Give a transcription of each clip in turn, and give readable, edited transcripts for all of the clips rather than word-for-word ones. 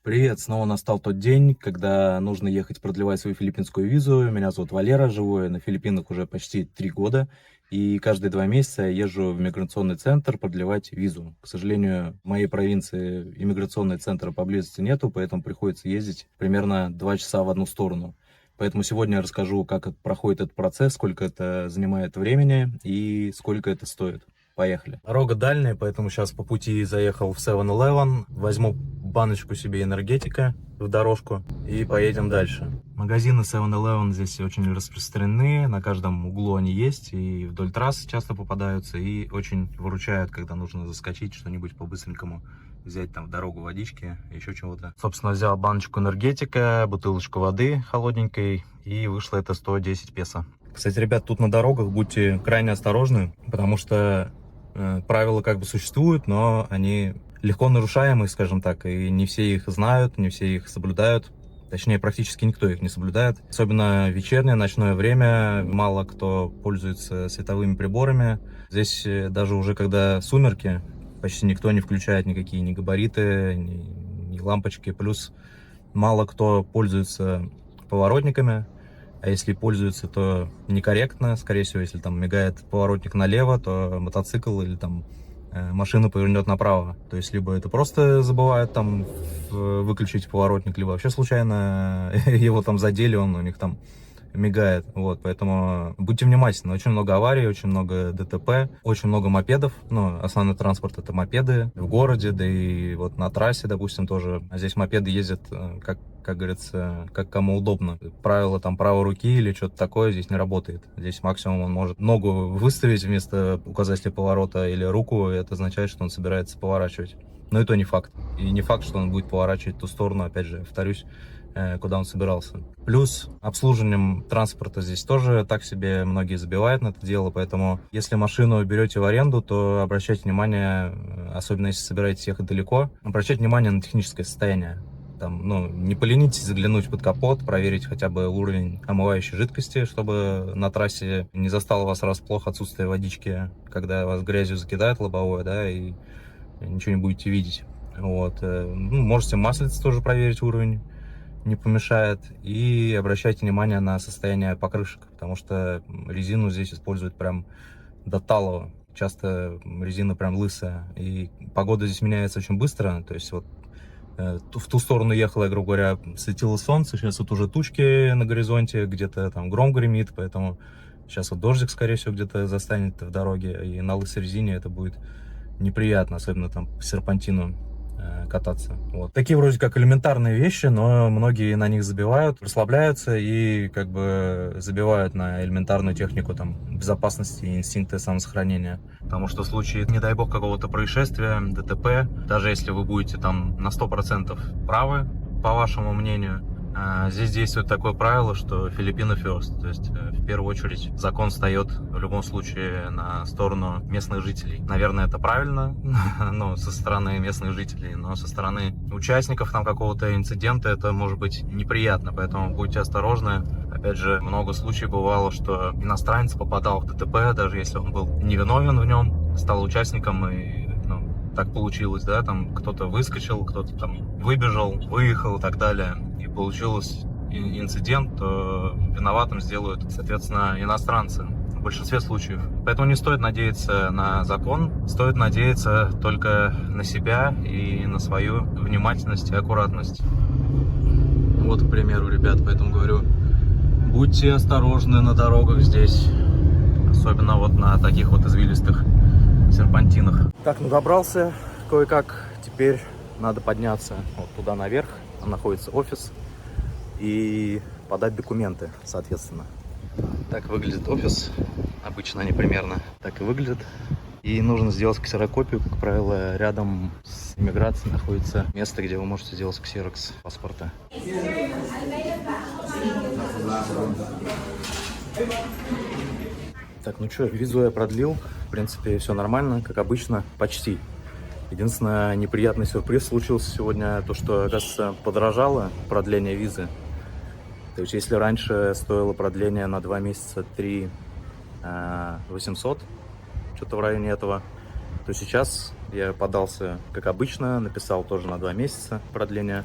Привет, снова настал тот день, когда нужно ехать продлевать свою филиппинскую визу. Меня зовут Валера, живу я на Филиппинах уже почти 3 года. И каждые 2 месяца я езжу в миграционный центр продлевать визу. К сожалению, в моей провинции иммиграционного центра поблизости нету, поэтому приходится ездить примерно 2 часа в одну сторону. Поэтому сегодня я расскажу, как проходит этот процесс, сколько это занимает времени и сколько это стоит. Поехали. Дорога дальняя, поэтому сейчас по пути заехал в 7-Eleven, возьму баночку себе энергетика в дорожку и поедем дальше. Магазины 7-Eleven здесь очень распространены, на каждом углу они есть, и вдоль трассы часто попадаются, и очень выручают, когда нужно заскочить что-нибудь по-быстренькому, взять там в дорогу водички, еще чего-то. Собственно, взял баночку энергетика, бутылочку воды холодненькой, и вышло это 110 песо. Кстати, ребят, тут на дорогах будьте крайне осторожны, потому что правила как бы существуют, но они легко нарушаемые, скажем так, и не все их знают, не все их соблюдают. Точнее, практически никто их не соблюдает. Особенно вечернее, ночное время, мало кто пользуется световыми приборами. Здесь даже уже когда сумерки, почти никто не включает никакие ни габариты, ни лампочки. Плюс мало кто пользуется поворотниками. А если пользуется, то некорректно. Скорее всего, если там мигает поворотник налево, то мотоцикл или там машина повернет направо. То есть, либо это просто забывают там выключить поворотник, либо вообще случайно его там задели, он у них там мигает. Вот, поэтому будьте внимательны. Очень много аварий, очень много ДТП, очень много мопедов. Ну, основной транспорт — это мопеды в городе, да и вот на трассе, допустим, тоже. А здесь мопеды ездят, как говорится, как кому удобно. Правило там правой руки или что-то такое здесь не работает. Здесь максимум он может ногу выставить вместо указателя поворота или руку, и это означает, что он собирается поворачивать. Но это не факт. И не факт, что он будет поворачивать в ту сторону, опять же, повторюсь, куда он собирался. Плюс обслуживанием транспорта здесь тоже так себе многие забивают на это дело, поэтому если машину берете в аренду, то обращайте внимание, особенно если собираетесь ехать далеко, обращайте внимание на техническое состояние. Там, ну, не поленитесь заглянуть под капот, проверить хотя бы уровень омывающей жидкости, чтобы на трассе не застало вас врасплох отсутствие водички, когда вас грязью закидают лобовое, да, и ничего не будете видеть. Вот. Ну, можете маслице тоже проверить уровень, не помешает. И обращайте внимание на состояние покрышек, потому что резину здесь используют прям до талого. Часто резина прям лысая. И погода здесь меняется очень быстро. То есть вот в ту сторону ехала, я, грубо говоря, светило солнце, сейчас вот уже тучки на горизонте, где-то там гром гремит, поэтому сейчас вот дождик, скорее всего, где-то застанет в дороге, и на лысой резине это будет неприятно, особенно там по серпантину кататься. Вот. Такие вроде как элементарные вещи, но многие на них забивают, расслабляются и как бы забивают на элементарную технику там безопасности и инстинкты самосохранения. Потому что в случае, не дай бог, какого-то происшествия, ДТП, даже если вы будете там на 100% правы, по вашему мнению, здесь действует такое правило, что Филиппины first, то есть в первую очередь закон встает в любом случае на сторону местных жителей. Наверное, это правильно, ну, со стороны местных жителей, но со стороны участников там какого-то инцидента это может быть неприятно, поэтому будьте осторожны. Опять же, много случаев бывало, что иностранец попадал в ДТП, даже если он был невиновен в нем, стал участником и так получилось, да, там кто-то выскочил, кто-то там выбежал, выехал и так далее, и получился инцидент, то виноватым сделают, соответственно, иностранцы в большинстве случаев. Поэтому не стоит надеяться на закон, стоит надеяться только на себя и на свою внимательность и аккуратность. Вот, к примеру, ребят, поэтому говорю, будьте осторожны на дорогах здесь, особенно вот на таких вот извилистых серпантинах. Так, ну добрался кое-как, теперь надо подняться вот туда наверх, там находится офис, и подать документы, соответственно. Так выглядит офис, обычно они примерно так и выглядят. И нужно сделать ксерокопию, как правило, рядом с иммиграцией находится место, где вы можете сделать ксерокс паспорта. Так, ну что, визу я продлил. В принципе, все нормально, как обычно, почти. Единственное, неприятный сюрприз случился сегодня, то, что, оказывается, подорожало продление визы. То есть, если раньше стоило продление на 2 месяца 3 800, что-то в районе этого, то сейчас я подался, как обычно, написал тоже на 2 месяца продление.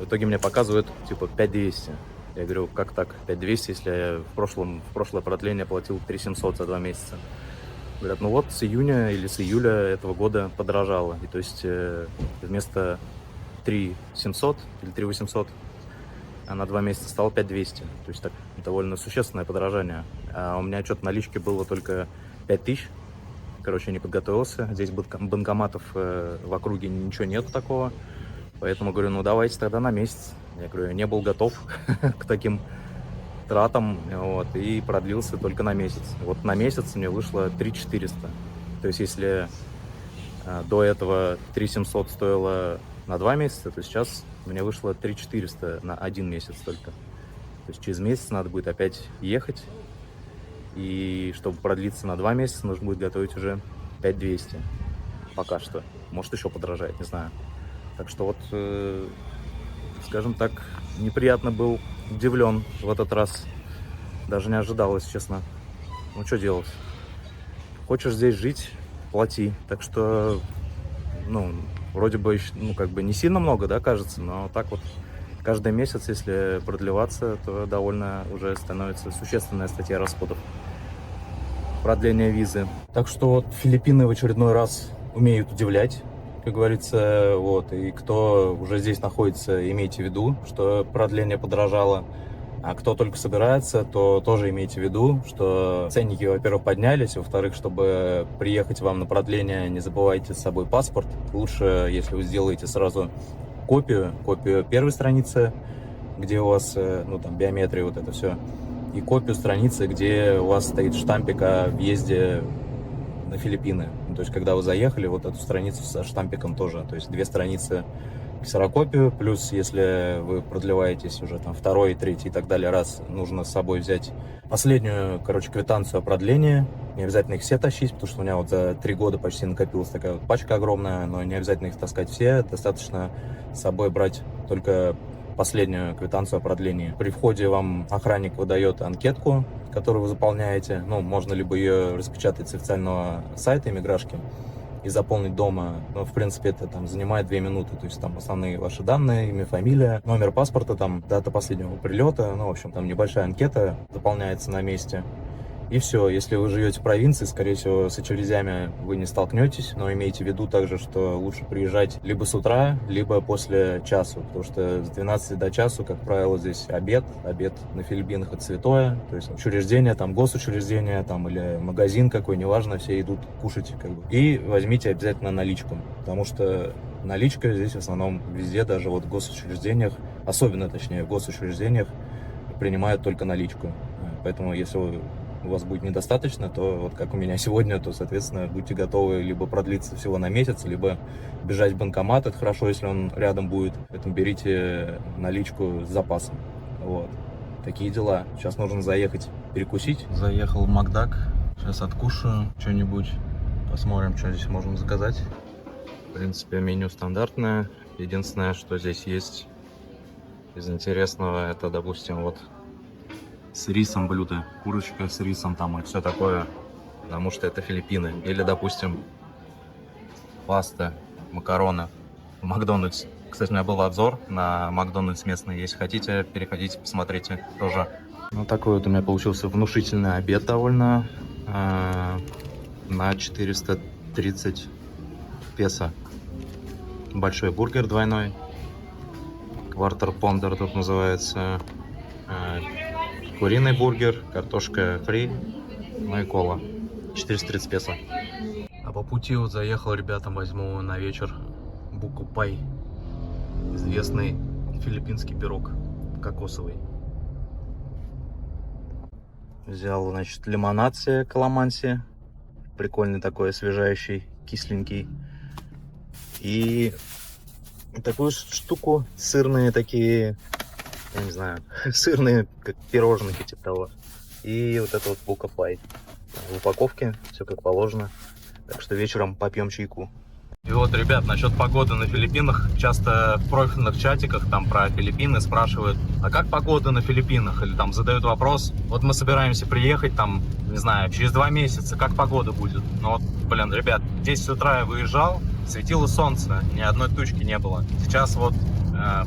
В итоге мне показывают, типа, 5200. Я говорю, как так, 5200, если я в прошлое продление платил 3700 за 2 месяца. Говорят, ну вот с июня или с июля этого года подорожало. И то есть вместо 3700 или 3800 на 2 месяца стало 5200. То есть так довольно существенное подорожание. А у меня что-то налички было только 5000. Короче, я не подготовился. Здесь банкоматов в округе ничего нету такого. Поэтому говорю, ну давайте тогда на месяц. Я говорю, я не был готов к таким тратам, вот, и продлился только на месяц. Вот на месяц мне вышло 3400. То есть если до этого 3700 стоило на 2 месяца, то сейчас мне вышло 3400 на 1 месяц только. То есть через месяц надо будет опять ехать. И чтобы продлиться на 2 месяца, нужно будет готовить уже 5200. Пока что. Может еще подорожает, не знаю. Так что вот, скажем так, неприятно был удивлен в этот раз. Даже не ожидал, если честно. Ну, что делать? Хочешь здесь жить, плати. Так что, ну, вроде бы, ну, как бы не сильно много, да, кажется, но так вот каждый месяц, если продлеваться, то довольно уже становится существенная статья расходов. Продление визы. Так что вот Филиппины в очередной раз умеют удивлять, как говорится, вот, и кто уже здесь находится, имейте в виду, что продление подорожало, а кто только собирается, то тоже имейте в виду, что ценники, во-первых, поднялись, во-вторых, чтобы приехать вам на продление, не забывайте с собой паспорт, лучше, если вы сделаете сразу копию первой страницы, где у вас, ну, там, биометрия, вот это все, и копию страницы, где у вас стоит штампик о въезде на Филиппины. То есть, когда вы заехали, вот эту страницу со штампиком тоже. То есть, 2 страницы ксерокопию, плюс, если вы продлеваетесь уже там 2-й, 3-й и так далее раз, нужно с собой взять последнюю, короче, квитанцию о продлении. Не обязательно их все тащить, потому что у меня вот за 3 года почти накопилась такая вот пачка огромная, но не обязательно их таскать все. Достаточно с собой брать только последнюю квитанцию о продлении. При входе вам охранник выдает анкетку, которую вы заполняете. Ну, можно либо ее распечатать с официального сайта иммиграшки и заполнить дома. Но, в принципе, это там занимает 2 минуты. То есть там основные ваши данные, имя, фамилия, номер паспорта, там дата последнего прилета. Ну, в общем, там небольшая анкета заполняется на месте. И все, если вы живете в провинции, скорее всего, с очередями вы не столкнетесь, но имейте в виду также, что лучше приезжать либо с утра, либо после часу, потому что с 12 до часу, как правило, здесь обед на Филиппинах это святое, то есть учреждение, там госучреждение, там или магазин какой, неважно, все идут кушать, как бы. И возьмите обязательно наличку, потому что наличка здесь в основном везде, даже вот в госучреждениях, особенно, точнее, в госучреждениях принимают только наличку, поэтому если у вас будет недостаточно, то вот как у меня сегодня, то, соответственно, будьте готовы либо продлиться всего на месяц, либо бежать в банкомат, это хорошо, если он рядом будет, поэтому берите наличку с запасом, вот, такие дела. Сейчас нужно заехать перекусить. Заехал в Макдак, сейчас откушаю что-нибудь, посмотрим, что здесь можно заказать. В принципе, меню стандартное, единственное, что здесь есть из интересного, это, допустим, вот с рисом блюдо, курочка с рисом там и все такое, потому что это Филиппины. Или, допустим, паста, макароны в Макдональдс. Кстати, у меня был обзор на Макдональдс местный, если хотите, переходите, посмотрите тоже. Ну, такой вот у меня получился внушительный обед довольно, на 430 песо. Большой бургер двойной, квартер пондер тут называется, куриный бургер, картошка фри, ну и кола. 430 песо. А по пути вот заехал, ребятам возьму на вечер буку пай. Известный филиппинский пирог кокосовый. Взял, значит, лимонад каламанси. Прикольный такой, освежающий, кисленький. И такую штуку, сырные такие, я не знаю, сырные, как пирожники типа того. И вот это вот бука пай. В упаковке, все как положено. Так что вечером попьем чайку. И вот, ребят, насчет погоды на Филиппинах. Часто в профильных чатиках там про Филиппины спрашивают, а как погода на Филиппинах? Или там задают вопрос, вот мы собираемся приехать там, не знаю, через 2 месяца, как погода будет? Ну вот, блин, ребят, в 10 утра я выезжал, светило солнце, ни одной тучки не было. Сейчас вот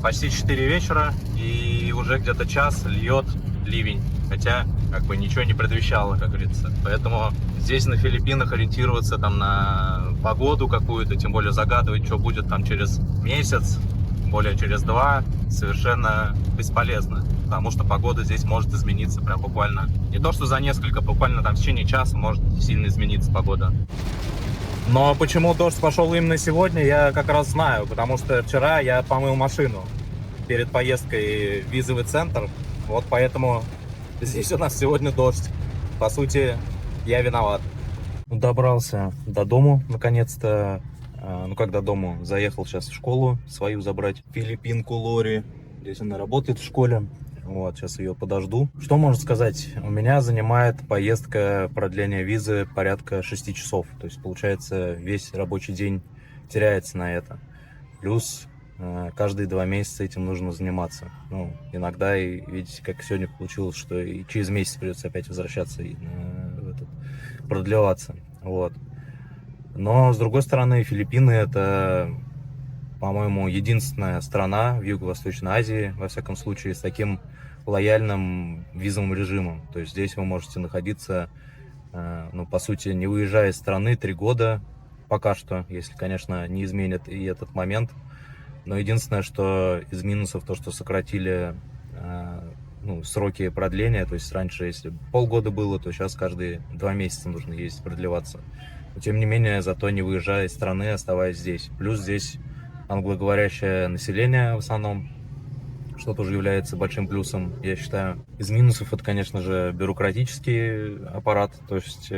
Почти 4 вечера, и уже где-то час льет ливень. Хотя, как бы, ничего не предвещало, как говорится. Поэтому здесь на Филиппинах ориентироваться там на погоду какую-то, тем более загадывать, что будет там через месяц, более через 2, совершенно бесполезно. Потому что погода здесь может измениться прям буквально. Не то, что за несколько, буквально там в течение часа может сильно измениться погода. Но почему дождь пошел именно сегодня, я как раз знаю. Потому что вчера я помыл машину перед поездкой в визовый центр. Вот поэтому здесь у нас сегодня дождь. По сути, я виноват. Добрался до дому, наконец-то. Ну, как до дому? Заехал сейчас в школу свою забрать. Филиппинку Лори. Здесь она работает в школе. Вот, сейчас ее подожду. Что можно сказать? У меня занимает поездка, продление визы порядка 6 часов. То есть, получается, весь рабочий день теряется на это. Плюс каждые 2 месяца этим нужно заниматься. Ну, иногда, и видите, как сегодня получилось, что и через месяц придется опять возвращаться и продлеваться. Вот. Но, с другой стороны, Филиппины — это, по-моему, единственная страна в Юго-Восточной Азии, во всяком случае, с таким лояльным визовым режимом. То есть здесь вы можете находиться, ну, по сути, не выезжая из страны 3 года, пока что, если, конечно, не изменят и этот момент. Но единственное, что из минусов, то, что сократили сроки продления. То есть раньше, если полгода было, то сейчас каждые 2 месяца нужно ездить продлеваться. Но, тем не менее, зато не выезжая из страны, оставаясь здесь. Плюс здесь англоговорящее население в основном, что тоже является большим плюсом, я считаю. Из минусов это, конечно же, бюрократический аппарат, то есть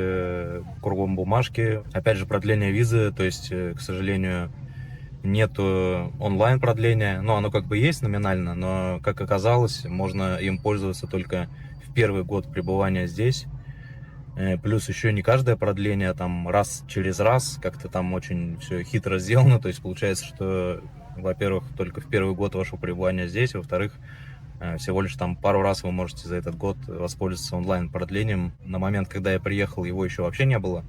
кругом бумажки. Опять же, продление визы, то есть, к сожалению, нету онлайн продления. Ну, оно как бы есть номинально, но, как оказалось, можно им пользоваться только в первый год пребывания здесь. Плюс еще не каждое продление, там раз через раз, как-то там очень все хитро сделано. То есть получается, что, во-первых, только в первый год вашего пребывания здесь, во-вторых, всего лишь там пару раз вы можете за этот год воспользоваться онлайн-продлением. На момент, когда я приехал, его еще вообще не было.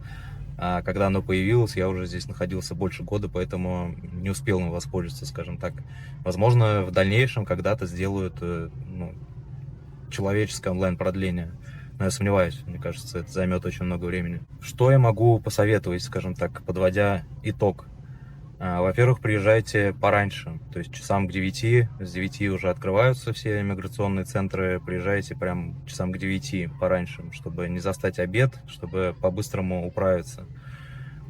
А когда оно появилось, я уже здесь находился больше года, поэтому не успел им воспользоваться, скажем так. Возможно, в дальнейшем когда-то сделают человеческое онлайн-продление. Но я сомневаюсь, мне кажется, это займет очень много времени. Что я могу посоветовать, скажем так, подводя итог? Во-первых, приезжайте пораньше, то есть часам к 9, с 9 уже открываются все иммиграционные центры, приезжайте прям часам к 9 пораньше, чтобы не застать обед, чтобы по-быстрому управиться.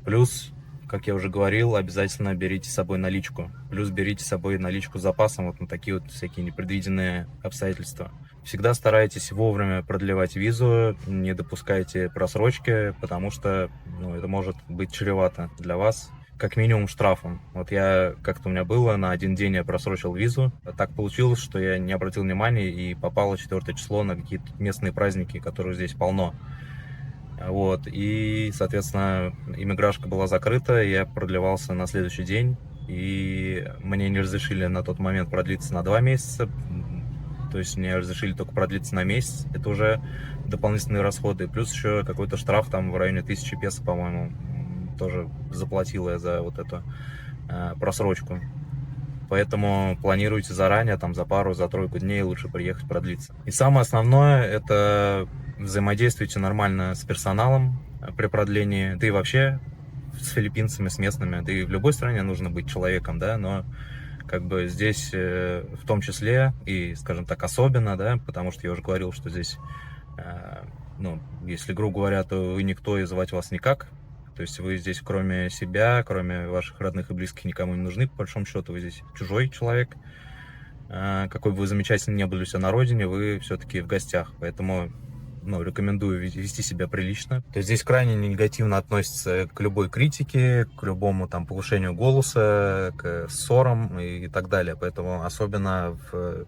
Плюс, как я уже говорил, обязательно берите с собой наличку. Плюс берите с собой наличку с запасом вот на такие вот всякие непредвиденные обстоятельства. Всегда старайтесь вовремя продлевать визу, не допускайте просрочки, потому что это может быть чревато для вас, как минимум штрафом. Вот как-то у меня было, на 1 день я просрочил визу. Так получилось, что я не обратил внимания и попало 4 число на какие-то местные праздники, которые здесь полно. Вот, и, соответственно, иммиграшка была закрыта, я продлевался на следующий день, и мне не разрешили на тот момент продлиться на 2 месяца, то есть мне разрешили только продлиться на месяц, это уже дополнительные расходы, плюс еще какой-то штраф там в районе 1000 песо, по-моему, тоже заплатила я за вот эту просрочку. Поэтому планируйте заранее, там за пару, за тройку дней лучше приехать продлиться. И самое основное, это взаимодействуйте нормально с персоналом при продлении, да и вообще с филиппинцами, с местными, да и в любой стране нужно быть человеком, да, но как бы здесь в том числе и, скажем так, особенно, да, потому что я уже говорил, что здесь, если, грубо говоря, то вы никто и звать вас никак. То есть вы здесь, кроме себя, кроме ваших родных и близких, никому не нужны, по большому счету. Вы здесь чужой человек. Какой бы вы замечательный не были у себя на родине, вы все-таки в гостях. Поэтому рекомендую вести себя прилично. То есть здесь крайне негативно относятся к любой критике, к любому там повышению голоса, к ссорам и так далее. Поэтому особенно в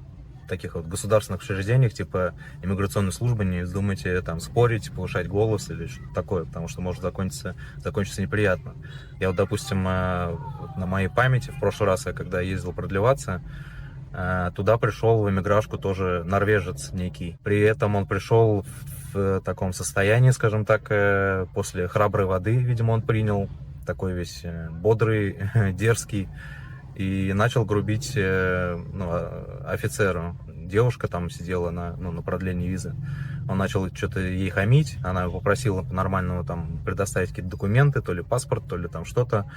таких вот государственных учреждениях, типа иммиграционной службы, не вздумайте там спорить, повышать голос или что-то такое, потому что может закончиться неприятно. Я вот, допустим, на моей памяти, в прошлый раз, когда ездил продлеваться, туда пришел в иммиграшку тоже норвежец некий. При этом он пришел в таком состоянии, скажем так, после храброй воды, видимо, он принял, такой весь бодрый, дерзкий. и начал грубить офицеру. Девушка там сидела на продлении визы. Он начал что-то ей хамить, она попросила по-нормальному там предоставить какие-то документы, то ли паспорт, то ли там что-то.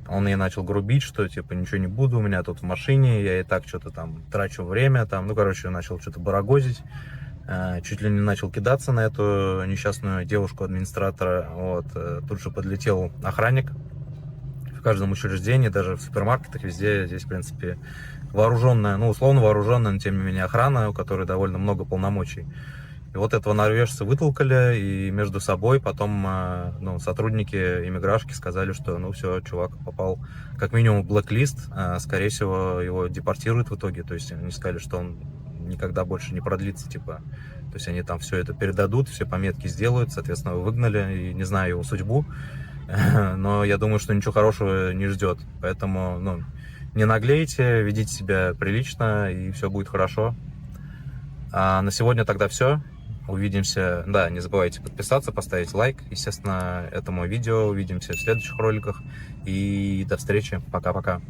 Он ей начал грубить, что типа ничего не буду, у меня тут в машине, я и так что-то там трачу время, там, начал что-то барагозить. Чуть ли не начал кидаться на эту несчастную девушку-администратора. Вот. Тут же подлетел охранник. В каждом учреждении, даже в супермаркетах, везде здесь, в принципе, вооруженная, условно вооруженная, но тем не менее охрана, у которой довольно много полномочий. И вот этого норвежца вытолкали, и между собой потом сотрудники иммиграшки сказали, что все, чувак попал как минимум в блэк-лист, скорее всего, его депортируют в итоге. То есть они сказали, что он никогда больше не продлится, типа. То есть они там все это передадут, все пометки сделают, соответственно, его выгнали, и не знаю его судьбу. Но я думаю, что ничего хорошего не ждет. Поэтому, не наглейте, ведите себя прилично, и все будет хорошо. А на сегодня тогда все. Увидимся. Да, не забывайте подписаться, поставить лайк, естественно, этому видео. Увидимся в следующих роликах. И до встречи. Пока-пока.